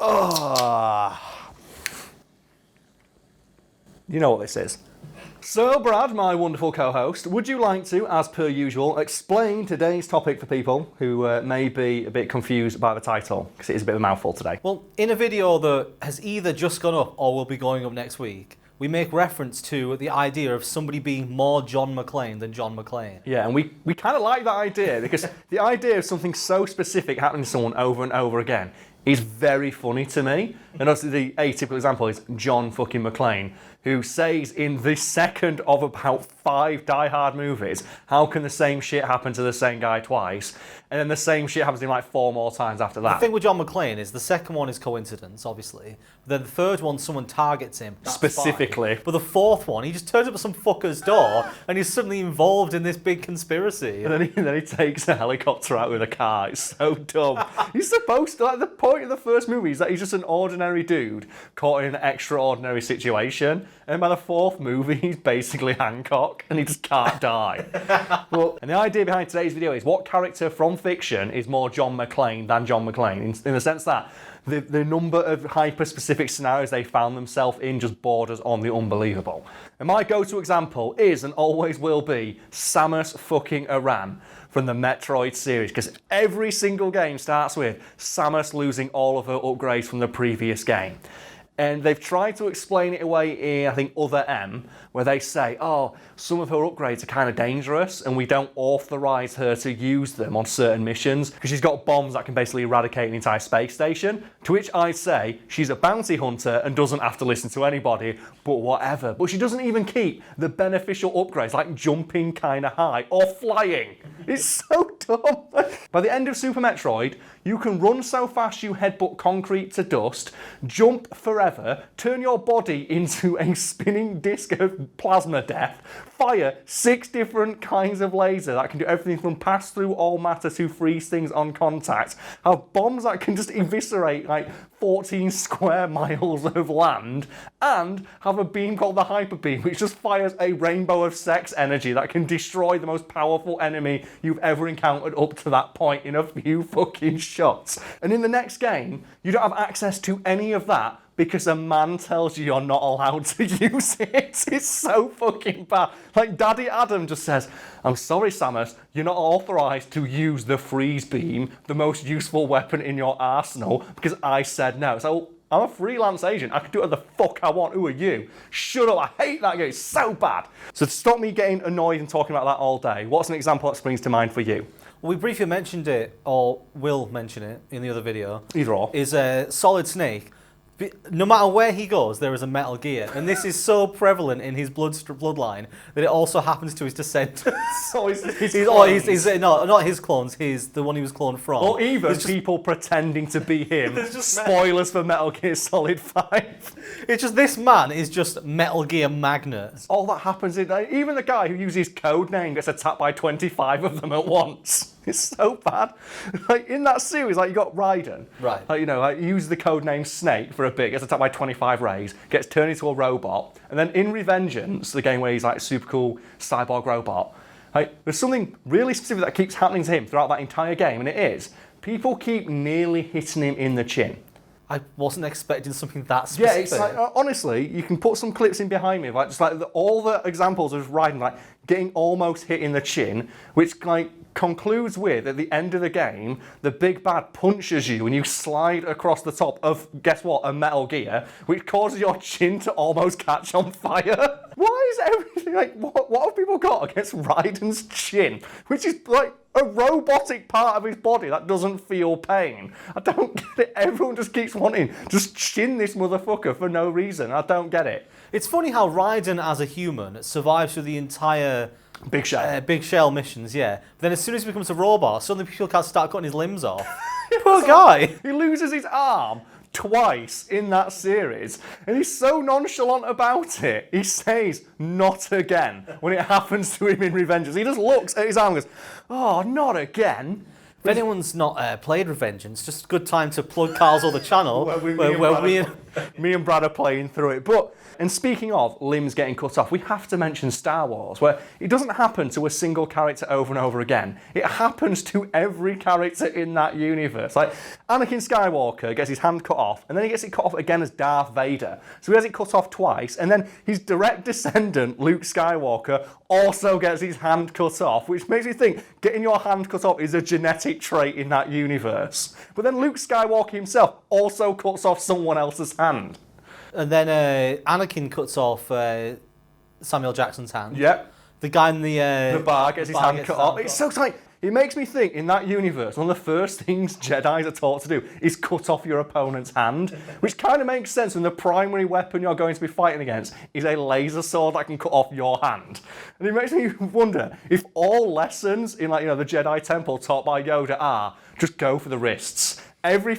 You know what this is. So, Brad, my wonderful co-host, would you like to, as per usual, explain today's topic for people who may be a bit confused by the title, because it is a bit of a mouthful today? Well, in a video that has either just gone up or will be going up next week, we make reference to the idea of somebody being more John McClane than John McClane. Yeah, and we kind of like that idea, because the idea of something so specific happening to someone over and over again is very funny to me. And obviously the atypical example is John fucking McClane, who says in the second of about 5 Die Hard movies, how can the same shit happen to the same guy twice? And then the same shit happens in like 4 more times after that. The thing with John McClane is the second one is coincidence, obviously. Then the third one, someone targets him. Specifically. Fine. But the fourth one, he just turns up at some fucker's door and he's suddenly involved in this big conspiracy. And then he takes a helicopter out with a car. It's so dumb. He's supposed to, like, the point of the first movie is that he's just an ordinary dude caught in an extraordinary situation. And by the 4th movie, he's basically Hancock and he just can't die. Well, and the idea behind today's video is what character from fiction is more John McClane than John McClane, in the sense that the number of hyper-specific scenarios they found themselves in just borders on the unbelievable. And my go-to example is, and always will be, Samus fucking Aran from the Metroid series, because every single game starts with Samus losing all of her upgrades from the previous game. And they've tried to explain it away in, I think, Other M, where they say, oh, some of her upgrades are kind of dangerous and we don't authorise her to use them on certain missions because she's got bombs that can basically eradicate an entire space station. To which I say, she's a bounty hunter and doesn't have to listen to anybody, but whatever. But she doesn't even keep the beneficial upgrades like jumping kind of high or flying. It's so dumb. By the end of Super Metroid, you can run so fast you headbutt concrete to dust, jump forever, turn your body into a spinning disc of plasma death, fire 6 different kinds of laser that can do everything from pass through all matter to freeze things on contact, have bombs that can just eviscerate like 14 square miles of land, and have a beam called the Hyper Beam, which just fires a rainbow of sex energy that can destroy the most powerful enemy you've ever encountered up to that point in a few fucking shots. And in the next game, you don't have access to any of that because a man tells you you're not allowed to use it. It's so fucking bad. Like, Daddy Adam just says, I'm sorry, Samus, you're not authorised to use the freeze beam, the most useful weapon in your arsenal, because I said no. So I'm a freelance agent. I can do whatever the fuck I want. Who are you? Shut up. I hate that game. It's so bad. So to stop me getting annoyed and talking about that all day, what's an example that springs to mind for you? We briefly mentioned it, or will mention it in the other video. Either or. Is Solid Snake. No matter where he goes, there is a Metal Gear, and this is so prevalent in his bloodline that it also happens to his descendants. So not his clones, the one he was cloned from. Or even people pretending to be him. Spoilers for Metal Gear Solid 5. It's just, this man is just Metal Gear magnet. All that happens is, even the guy who uses code name gets attacked by 25 of them at once. It's so bad. Like, in that series, like, you got Raiden. Right. Like, you know, like, he uses the code name Snake for a bit, gets attacked by 25 rays, gets turned into a robot, and then in Revengeance, the game where he's like a super cool cyborg robot, like, there's something really specific that keeps happening to him throughout that entire game, and it is, people keep nearly hitting him in the chin. I wasn't expecting something that specific. Yeah, it's like, honestly, you can put some clips in behind me, like, just like all the examples of Raiden, like, getting almost hit in the chin, which, like, concludes with, at the end of the game, the big bad punches you and you slide across the top of, guess what, a Metal Gear, which causes your chin to almost catch on fire. Why is everything, like, what have people got against Raiden's chin? Which is, like, a robotic part of his body that doesn't feel pain. I don't get it. Everyone just keeps wanting, just chin this motherfucker for no reason. I don't get it. It's funny how Raiden, as a human, survives through the entire Big Shell. Big Shell missions, yeah. But then as soon as he becomes a robot, suddenly people can't start cutting his limbs off. Poor guy. He loses his arm twice in that series, and he's so nonchalant about it. He says, not again, when it happens to him in Revengeance. He just looks at his arm and goes, oh, not again. If anyone's not played Revengeance, just a good time to plug Karl's other channel, where Me and Brad are playing through it. But, and speaking of limbs getting cut off, we have to mention Star Wars, where it doesn't happen to a single character over and over again. It happens to every character in that universe. Like, Anakin Skywalker gets his hand cut off, and then he gets it cut off again as Darth Vader. So he has it cut off twice, and then his direct descendant, Luke Skywalker, also gets his hand cut off, which makes me think getting your hand cut off is a genetic trait in that universe. But then Luke Skywalker himself also cuts off someone else's hand. And then Anakin cuts off Samuel Jackson's hand. Yep. The guy in the bar gets his hand cut off. It's so tight. It makes me think, in that universe, one of the first things Jedis are taught to do is cut off your opponent's hand, which kind of makes sense when the primary weapon you're going to be fighting against is a laser sword that can cut off your hand. And it makes me wonder if all lessons in, like, the Jedi Temple taught by Yoda are just go for the wrists. Every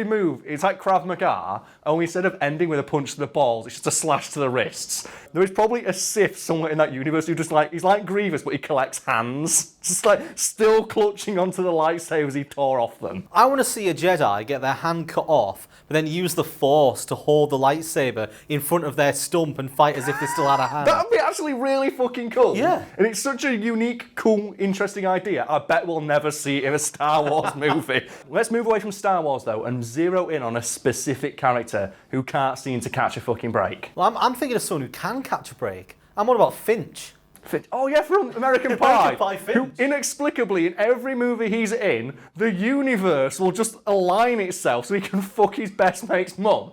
move, it's like Krav Maga, only instead of ending with a punch to the balls, it's just a slash to the wrists. There is probably a Sith somewhere in that universe who just he's like Grievous, but he collects hands. Just still clutching onto the lightsabers he tore off them. I want to see a Jedi get their hand cut off, but then use the Force to hold the lightsaber in front of their stump and fight as if they still had a hand. That would be actually really fucking cool. Yeah. And it's such a unique, cool, interesting idea. I bet we'll never see it in a Star Wars movie. Let's move away from Star Wars, though, and zero in on a specific character who can't seem to catch a fucking break. Well, I'm thinking of someone who can catch a break. I'm on about Finch. Oh yeah, from American Pie. American Pie Finch. Who inexplicably, in every movie he's in, the universe will just align itself so he can fuck his best mate's mum.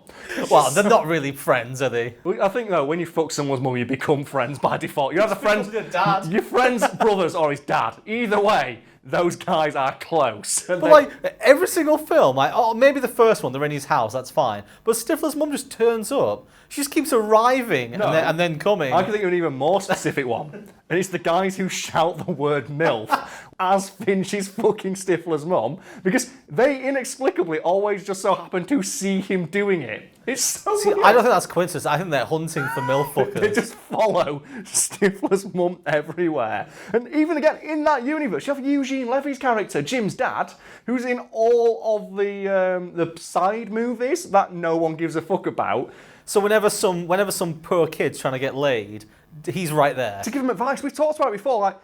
Well, they're not really friends, are they? I think though, when you fuck someone's mum, you become friends by default. You have the friends, Your dad. your friend's brothers or his dad. Either way, those guys are close. But every single film, maybe the first one, they're in his house, that's fine. But Stifler's mum just turns up. She just keeps arriving and then coming. I can think of an even more specific one. And it's the guys who shout the word MILF as Finch's fucking Stifler's mum, because they inexplicably always just so happen to see him doing it. It's so weird. I don't think that's coincidence. I think they're hunting for MILF fuckers. They just follow Stifler's mum everywhere. And even again, in that universe, you have Eugene Levy's character, Jim's dad, who's in all of the side movies that no one gives a fuck about. So whenever some poor kid's trying to get laid, he's right there. To give him advice, we've talked about it before,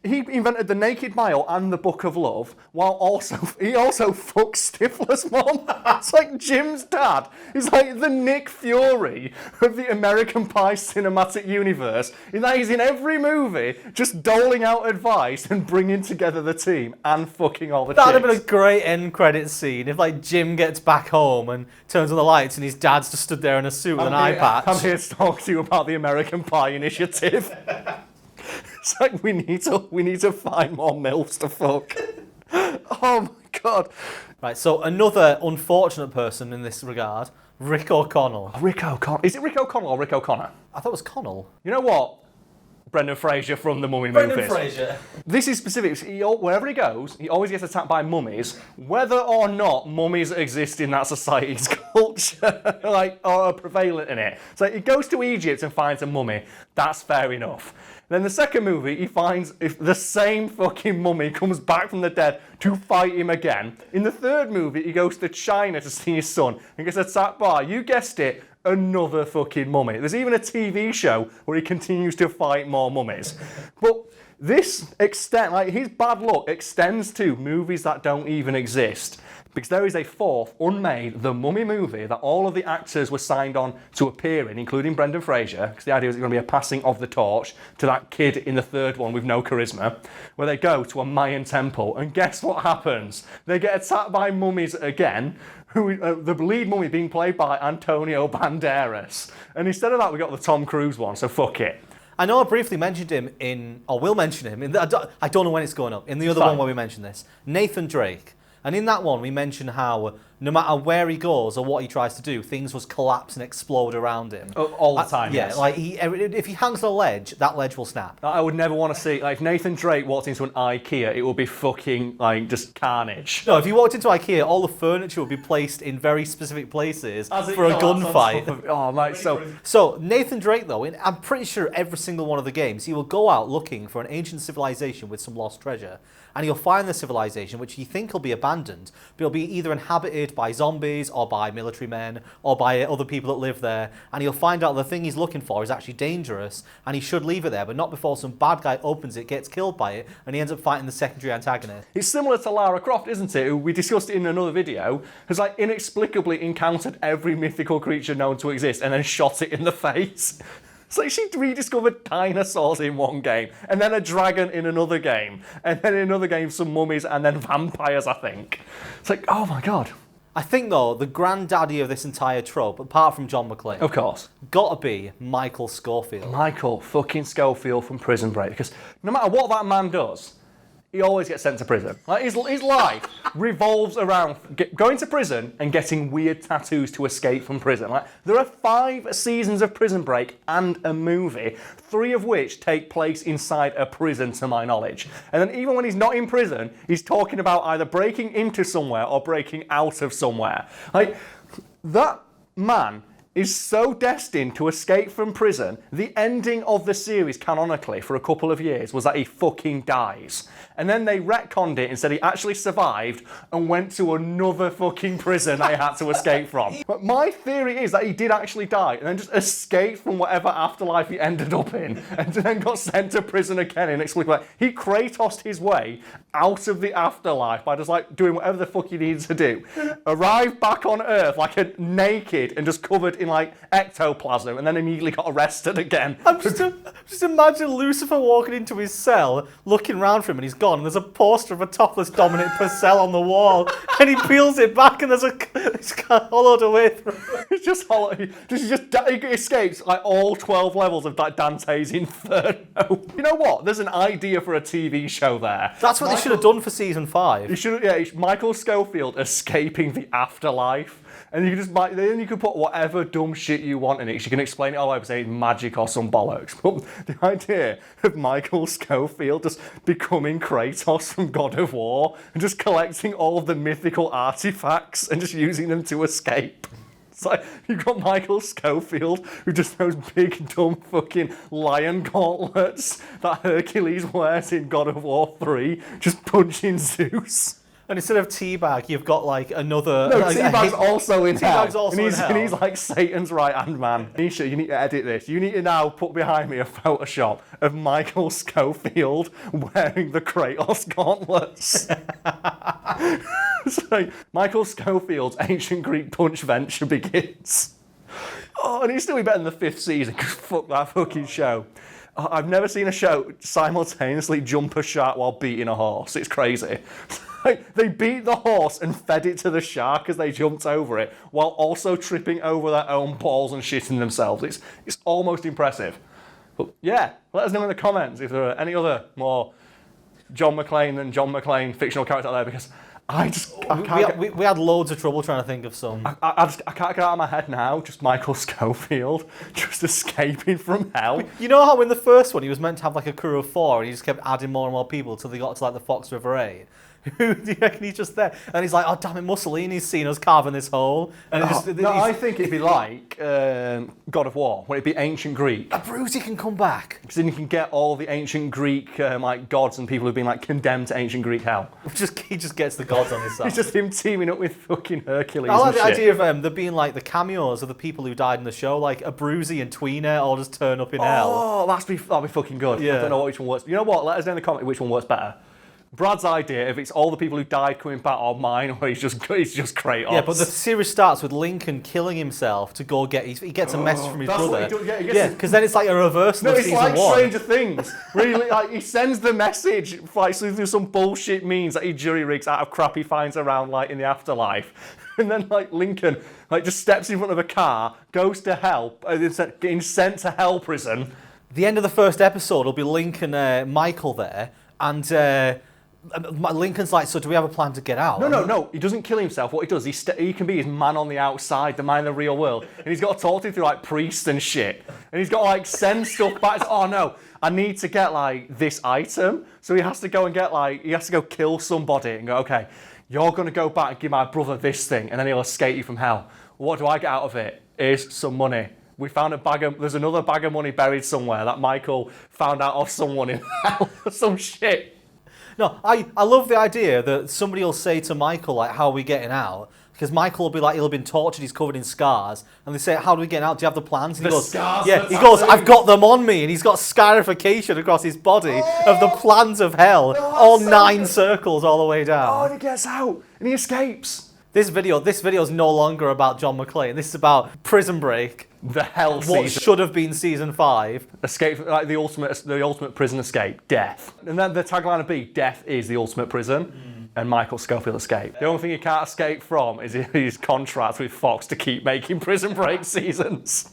he invented the Naked Mile and the Book of Love, while he also fucks Stifler's mom. It's like Jim's dad. He's like the Nick Fury of the American Pie cinematic universe. He's in every movie, just doling out advice and bringing together the team and fucking all the chicks. That'd have been a great end credit scene if Jim gets back home and turns on the lights and his dad's just stood there in a suit with an eye patch. I'm here to talk to you about the American Pie initiative. It's like we need to find more MILFs to fuck. Oh my god. Right, so another unfortunate person in this regard, Rick O'Connell. Rick O'Connell. Is it Rick O'Connell or Rick O'Connor? I thought it was Connell. You know what? Brendan Fraser from the Mummy movies. Brendan Fraser. This is specific. Wherever he goes, he always gets attacked by mummies, whether or not mummies exist in that society's culture, or are prevalent in it. So he goes to Egypt and finds a mummy. That's fair enough. Then the second movie, he finds if the same fucking mummy comes back from the dead to fight him again. In the third movie, he goes to China to see his son and gets attacked by, you guessed it, another fucking mummy. There's even a TV show where he continues to fight more mummies. But this his bad luck extends to movies that don't even exist. Because there is a fourth, unmade, The Mummy movie that all of the actors were signed on to appear in, including Brendan Fraser, because the idea was it was going to be a passing of the torch to that kid in the third one with no charisma, where they go to a Mayan temple, and guess what happens? They get attacked by mummies again, the lead mummy being played by Antonio Banderas. And instead of that, we got the Tom Cruise one, so fuck it. I know I briefly mentioned him will mention him, I don't know when it's going up, in the other one where we mentioned this, Nathan Drake. And in that one, we mention how no matter where he goes or what he tries to do, things will collapse and explode around him. All the time, yeah, yes. If he hangs on a ledge, that ledge will snap. I would never want to see, if Nathan Drake walked into an IKEA, it would be fucking, just carnage. No, if you walked into IKEA, all the furniture would be placed in very specific places for a gunfight. Oh, mate, So, Nathan Drake, though, I'm pretty sure every single one of the games, he will go out looking for an ancient civilization with some lost treasure. And he'll find the civilization, which you think will be abandoned, but it'll be either inhabited raided by zombies or by military men or by other people that live there, and he'll find out the thing he's looking for is actually dangerous, and he should leave it there, but not before some bad guy opens it, gets killed by it, and he ends up fighting the secondary antagonist. It's similar to Lara Croft, isn't it? Who we discussed it in another video, has like inexplicably encountered every mythical creature known to exist and then shot it in the face. It's like she rediscovered dinosaurs in one game, and then a dragon in another game, and then in another game some mummies, and then vampires, I think. It's like, oh my god. I think, though, the granddaddy of this entire trope, apart from John McClane, Of course. gotta be Michael Scofield. Michael fucking Scofield from Prison Break, because no matter what that man does, he always gets sent to prison. Like his life revolves around going to prison and getting weird tattoos to escape from prison. Like there are 5 seasons of Prison Break and a movie, 3 of which take place inside a prison, to my knowledge. And then even when he's not in prison, he's talking about either breaking into somewhere or breaking out of somewhere. Like that man is so destined to escape from prison. The ending of the series, canonically, for a couple of years, was that he fucking dies. And then they retconned it and said he actually survived and went to another fucking prison that he had to escape from. But my theory is that he did actually die and then just escaped from whatever afterlife he ended up in and then got sent to prison again inexplicably. He Kratos'd his way out of the afterlife by just like doing whatever the fuck he needs to do. Arrived back on Earth like a naked and just covered in like ectoplasm, and then immediately got arrested again. Just imagine Lucifer walking into his cell, looking round for him, and he's gone. And there's a poster of a topless Dominic Purcell on the wall, and he peels it back, and it's hollowed away through. It's just hollow. He escapes like all 12 levels of like Dante's Inferno. You know what? There's an idea for a TV show there. That's what they should have done for season 5. You should, yeah. Michael Scofield escaping the afterlife. And you can just then you can put whatever dumb shit you want in it. You can explain it all by saying magic or some bollocks. But the idea of Michael Scofield just becoming Kratos from God of War and just collecting all of the mythical artifacts and just using them to escape. It's like you've got Michael Scofield who just those big dumb fucking lion gauntlets that Hercules wears in God of War 3, just punching Zeus. And instead of Teabag, you've got like another... No, Teabag's also in hell. Teabag's also in hell. And he's like Satan's right-hand man. Nisha, you need to edit this. You need to now put behind me a Photoshop of Michael Scofield wearing the Kratos gauntlets. It's like Michael Scofield's ancient Greek punch venture begins. Oh, and he's still be better than the 5th season, because fuck that fucking show. Oh, I've never seen a show simultaneously jump a shark while beating a horse. It's crazy. They beat the horse and fed it to the shark as they jumped over it, while also tripping over their own balls and shitting themselves. It's almost impressive. But yeah, let us know in the comments if there are any other more John McClane than John McClane fictional character out there, because we had loads of trouble trying to think of some. I can't get out of my head now, just Michael Scofield just escaping from hell. You know how in the first one he was meant to have like a crew of 4 and he just kept adding more and more people till they got to like the Fox River 8? Who do you reckon he's just there? And he's like, oh damn it, Mussolini's seen us carving this hole. And I think it'd be like God of War, where it'd be ancient Greek. A Brucey can come back. Because then you can get all the ancient Greek like gods and people who've been like condemned to ancient Greek hell. He just gets the gods on his side. It's just him teaming up with fucking Hercules. I like the idea of there being like the cameos of the people who died in the show, like a Brucey and Tweener all just turn up in hell. Oh, that'd be fucking good. Yeah. I don't know which one works. You know what? Let us know in the comment which one works better. Brad's idea, if it's all the people who died coming back, or mine, or he's just Kratos. Yeah, but the series starts with Lincoln killing himself to go get... He gets a message from his brother. Yeah, because then it's like a reversal of season 1. No, it's like Stranger Things. Really, like he sends the message like through some bullshit means that he jury rigs out of crap he finds around like in the afterlife. And then like Lincoln like just steps in front of a car, goes to hell, getting sent to hell prison. The end of the first episode will be Lincoln, Michael there, and... Lincoln's like, so do we have a plan to get out? No. He doesn't kill himself. What he does, he can be his man on the outside, the man in the real world. And he's got to talk to him through like priests and shit. And he's got to like send stuff back. Oh no, I need to get like this item. So he has to go and get he has to go kill somebody and go, okay, you're going to go back and give my brother this thing. And then he'll escape you from hell. What do I get out of it? Is some money. We found there's another bag of money buried somewhere that Michael found out of someone in hell or some shit. No, I love the idea that somebody will say to Michael, like, how are we getting out? Because Michael will be like, he'll have been tortured, he's covered in scars, and they say, how do we get out? Do you have the plans? And he goes, scars, yeah, he goes, I've got them on me, and he's got scarification across his body of the plans of hell, all so 9 good. circles all the way down. Oh, and he gets out, and he escapes. This video is no longer about John McClane. This is about Prison Break. The hell What season. should have been season 5. Escape, like the ultimate prison escape, death. And then the tagline would be, death is the ultimate prison. And Michael Scofield escaped. The only thing he can't escape from is his contract with Fox to keep making Prison Break seasons.